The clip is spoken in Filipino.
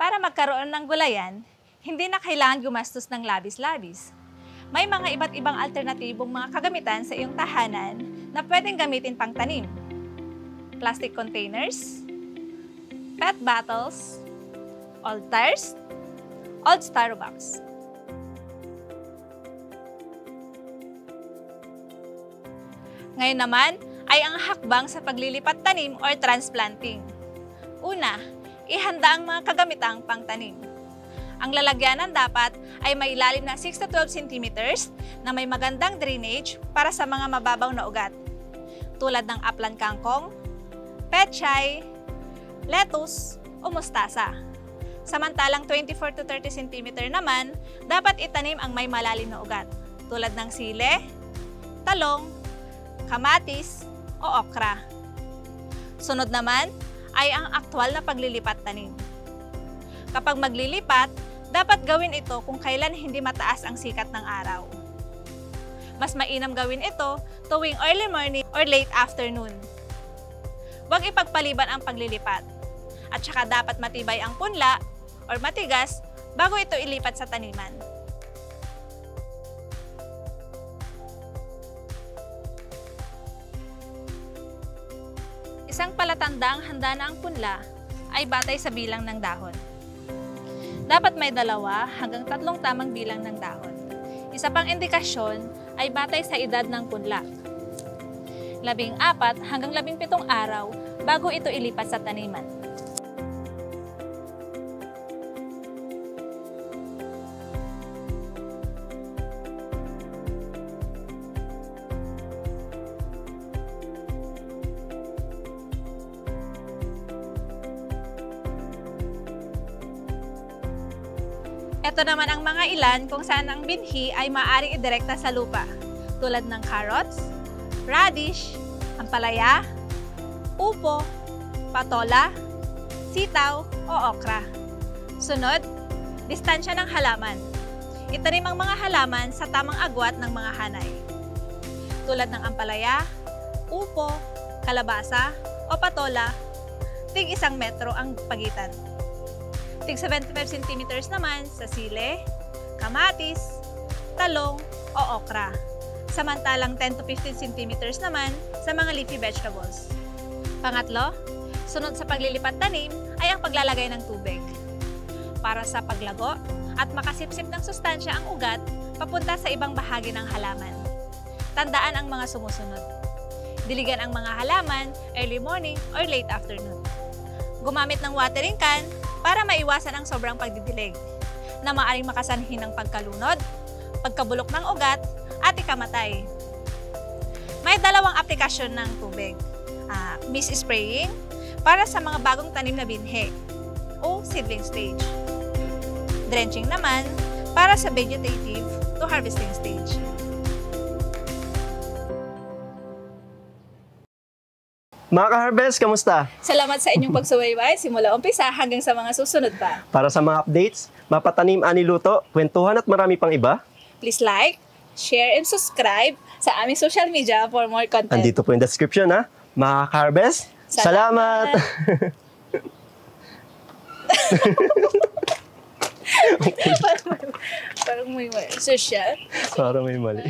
Para magkaroon ng gulayan, hindi na kailangan gumastos ng labis-labis. May mga iba't ibang alternatibong mga kagamitan sa iyong tahanan na pwedeng gamitin pang tanim. Plastic containers, PET bottles, old tires, old styro box. Ngayon naman ay ang hakbang sa paglilipat tanim or transplanting. Una, ihanda ang mga kagamitang pangtanim. Ang lalagyanan dapat ay may ilalim na 6 to 12 cm na may magandang drainage para sa mga mababaw na ugat, tulad ng aplan kangkong, pechay, lettuce o mustasa. Samantalang 24 to 30 cm naman, dapat itanim ang may malalim na ugat, tulad ng sile, talong, kamatis o okra. Sunod naman ay ang aktwal na paglilipat tanim. Kapag maglilipat, dapat gawin ito kung kailan hindi mataas ang sikat ng araw. Mas mainam gawin ito tuwing early morning or late afternoon. Huwag ipagpaliban ang paglilipat. At saka dapat matibay ang punla or matigas bago ito ilipat sa taniman. Isang palatandang handa na ang punla ay batay sa bilang ng dahon. Dapat may 2 hanggang 3 tamang bilang ng dahon. Isa pang indikasyon ay batay sa edad ng punla. 14 hanggang 17 araw bago ito ilipat sa taniman. Ito naman ang mga ilan kung saan ang binhi ay maaaring idirekta sa lupa, tulad ng carrots, radish, ampalaya, upo, patola, sitaw o okra. Sunod, distansya ng halaman. Itanim ang mga halaman sa tamang agwat ng mga hanay, tulad ng ampalaya, upo, kalabasa o patola, tig 1 metro ang pagitan. Tig 75 cm naman sa sile, kamatis, talong o okra. Samantalang 10 to 15 cm naman sa mga leafy vegetables. Pangatlo, sunod sa paglilipat tanim ay ang paglalagay ng tubig. Para sa paglago at makasipsip ng sustansya ang ugat papunta sa ibang bahagi ng halaman. Tandaan ang mga sumusunod. Diligan ang mga halaman early morning or late afternoon. Gumamit ng watering can para maiwasan ang sobrang pagdidilig na maaaring makasanhi ng pagkalunod, pagkabulok ng ugat, at ikamatay. May 2 aplikasyon ng tubig. Mist spraying para sa mga bagong tanim na binhi o seedling stage. Drenching naman para sa vegetative to harvesting stage. Mga ka-harvest, kamusta? Salamat sa inyong pagsubaybay simula umpisa hanggang sa mga susunod pa. Para sa mga updates, mapatanim, aniluto, kwentuhan at marami pang iba, Please like, share, and subscribe sa aming social media for more content. andito po yung description ha. Mga ka-harvest, salamat! Parang may social. Parang may mali.